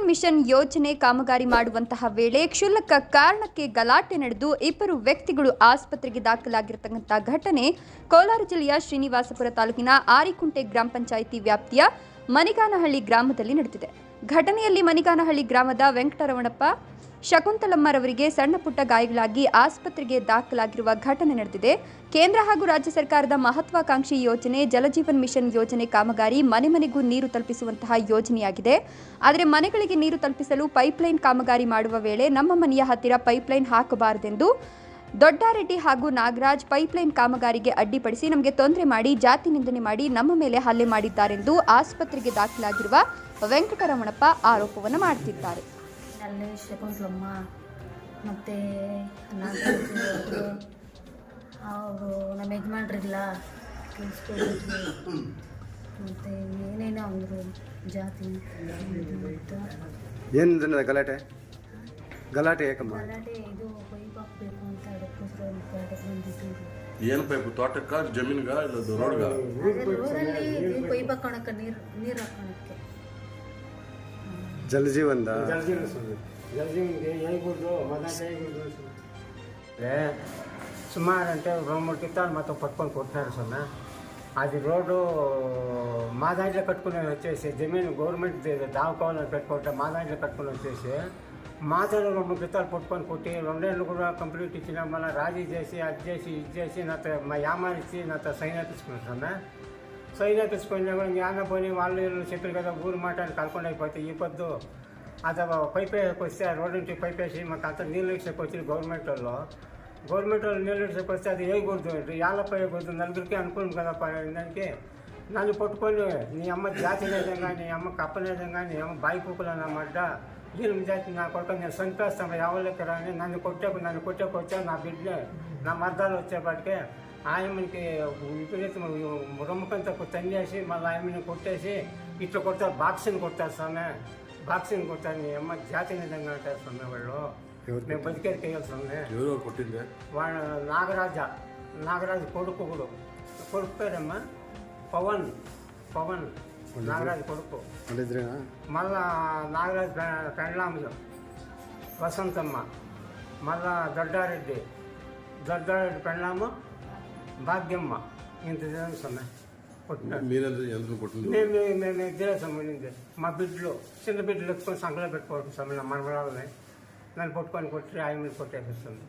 Mission ಯೋಜನೆ ಕಾಮಗಾರಿ ಮಾಡುವಂತಹ ವೇಳೆ ಕ್ಷುಲ್ಲಕ ಕಾರಣಕ್ಕೆ ಗಲಾಟೆ ನಡೆದು ಇಬ್ಬರು ವ್ಯಕ್ತಿಗಳು ಆಸ್ಪತ್ರೆಗೆ ದಾಖಲಾಗಿರತಕ್ಕಂಥ ಘಟನೆ ಕೋಲಾರ ಜಿಲ್ಲೆಯ ಶ್ರೀನಿವಾಸಪುರ ತಾಲೂಕಿನ ಆರಿಕುಂಟೆ ಗ್ರಾಮ ಪಂಚಾಯಿತಿ ವ್ಯಾಪ್ತಿಯ ಮನಿಗಾನಹಳ್ಳಿ ಗ್ರಾಮದಲ್ಲಿ ನಡೆದಿದೆ. ಘಟನೆಯಲ್ಲಿ ಮನಿಗಾನಹಳ್ಳಿ ಗ್ರಾಮದ ವೆಂಕಟರಮಣಪ್ಪ, ಶಕುಂತಲಮ್ಮರವರಿಗೆ ಸಣ್ಣ ಪುಟ್ಟ ಗಾಯಗಳಾಗಿ ಆಸ್ಪತ್ರೆಗೆ ದಾಖಲಾಗಿರುವ ಘಟನೆ ನಡೆದಿದೆ. ಕೇಂದ್ರ ಹಾಗೂ ರಾಜ್ಯ ಸರ್ಕಾರದ ಮಹತ್ವಾಕಾಂಕ್ಷಿ ಯೋಜನೆ ಜಲಜೀವನ್ ಮಿಷನ್ ಯೋಜನೆ ಕಾಮಗಾರಿ ಮನೆ ಮನೆಗೂ ನೀರು ತಲುಪಿಸುವಂತಹ ಯೋಜನೆಯಾಗಿದೆ. ಆದರೆ ಮನೆಗಳಿಗೆ ನೀರು ತಲುಪಿಸಲು ಪೈಪ್ಲೈನ್ ಕಾಮಗಾರಿ ಮಾಡುವ ವೇಳೆ ನಮ್ಮ ಮನೆಯ ಹತ್ತಿರ ಪೈಪ್ಲೈನ್ ಹಾಕಬಾರದೆಂದು ದೊಡ್ಡಾರೆಡ್ಡಿ ಹಾಗೂ ನಾಗರಾಜ್ ಪೈಪ್ಲೈನ್ ಕಾಮಗಾರಿಗೆ ಅಡ್ಡಿಪಡಿಸಿ ನಮಗೆ ತೊಂದರೆ ಮಾಡಿ ಜಾತಿ ನಿಂದನೆ ಮಾಡಿ ನಮ್ಮ ಮೇಲೆ ಹಲ್ಲೆ ಮಾಡಿದ್ದಾರೆಂದು ಆಸ್ಪತ್ರೆಗೆ ದಾಖಲಾಗಿರುವ ವೆಂಕಟರಮಣಪ್ಪ ಆರೋಪವನ್ನು ಮಾಡುತ್ತಿದ್ದಾರೆ. ಅಲ್ಲಿ ಶಕುಂತಲಮ್ಮ ಮತ್ತು ನಾಗರಾಜು ಅವರು ನಮ್ಮ ಯಜಮಾನ್ರಿಲ್ಲ ಮತ್ತು ಏನೇನೋ ಅಂದರು ಜಾತಿ ಏನು ಗಲಾಟೆ ಯಾಕಮ್ಮ? ಗಲಾಟೆ ಇದು ಪೈಪ್ ಹಾಕಬೇಕು ಅಂತ ಅದಕ್ಕೋಸ್ಕರ ಗಲಾಟೆ ಬಂದಿದ್ದು. ಏನು ಪೈಪ್? ತೋಟಕ್ಕ, ಜಮೀನ್ಗ, ಇಲ್ಲ ರೋಡ್ಗ? ರೋಡಲ್ಲಿ ಪೈಪ್ ಹಾಕೋಣಕ್ಕೆ ನೀರು ಹಾಕೋಣಕ್ಕೆ ಜಲಜೀವನ್ದ సుమారు అంటే 2-3 కితాలు మొత్తం పట్టుకొని కొట్టినారు సొన్న. అది రోడ్డు మా దాంట్లో కట్టుకుని వచ్చేసి జమీన్ గవర్నమెంట్ దావుకోవాలని పెట్టుకుంటే మా దాంట్లో కట్టుకుని వచ్చేసి మా దాంట్లో 2 కితాలు పట్టుకొని కొట్టి 2 ఏళ్ళు కూడా కంప్లీట్ ఇచ్చిన మళ్ళీ రాజీ చేసి అది చేసి ఇది చేసి నాతో మా యామానిచ్చి నాతో సైన్ తీసుకున్నాను సొన్న. సైన్ తీసుకుని కూడా యాన పోయి వాళ్ళు చెప్పారు కదా ఊరు మాట అని కలకుండా అయిపోతే ఈ పొద్దు అది పైప్ వస్తే ఆ రోడ్డు నుంచి పైప్ వేసి మాకు అంత నీళ్ళు ఇచ్చేకి వచ్చింది గవర్నమెంట్ వాళ్ళు నీళ్ళు ఇచ్చేకి వస్తే అది వేయకూడదు, యాలపై వేయకూడదు, నలుగురికి అనుకున్నాం కదా దానికి. నన్ను పట్టుకొని నీ అమ్మ జాతి లేదంగా, నీ అమ్మ కప్పలేదంగా, నీ అమ్మ బాయి పూకులు అన్నమాట, వీళ్ళు జాతి నా కొడుకు నేను చంపేస్తాను ఎవరికి రాని నన్ను కొట్టేకి వచ్చా నా బిడ్డ నా మర్దాలు వచ్చేపాటికే ఆయమ్మకి విపరీతం రొమ్మకంతా తండేసి మళ్ళీ ఆయమ్మని కొట్టేసి ఇట్లా కొడతారు, బాక్సింగ్ కొడతారు స్వామి, బాక్సింగ్ కొడతారు. నీ అమ్మ జాతి విధంగా అంటారు స్వామి వాళ్ళు. మేము బతికేది వేయాలి స్వామి. వాళ్ళ నాగరాజు కొడుకు పేరమ్మా పవన్ నాగరాజు కొడుకు. మళ్ళా నాగరాజు పెండ్లాంలో వసంతమ్మ, మళ్ళా దొడ్డారెడ్డి పెండ్లాము భాగ్యమ్మ. ఇంత సొమ్మె మేము ఇద్దరే సంబంధించి మా బిడ్డలు చిన్న బిడ్డలు ఎత్తుకొని సంకలో పెట్టుకోవచ్చు సొమ్మె మనవరాలని నన్ను పట్టుకొని కొట్టి ఆయన మీద కొట్టేపిస్తుంది.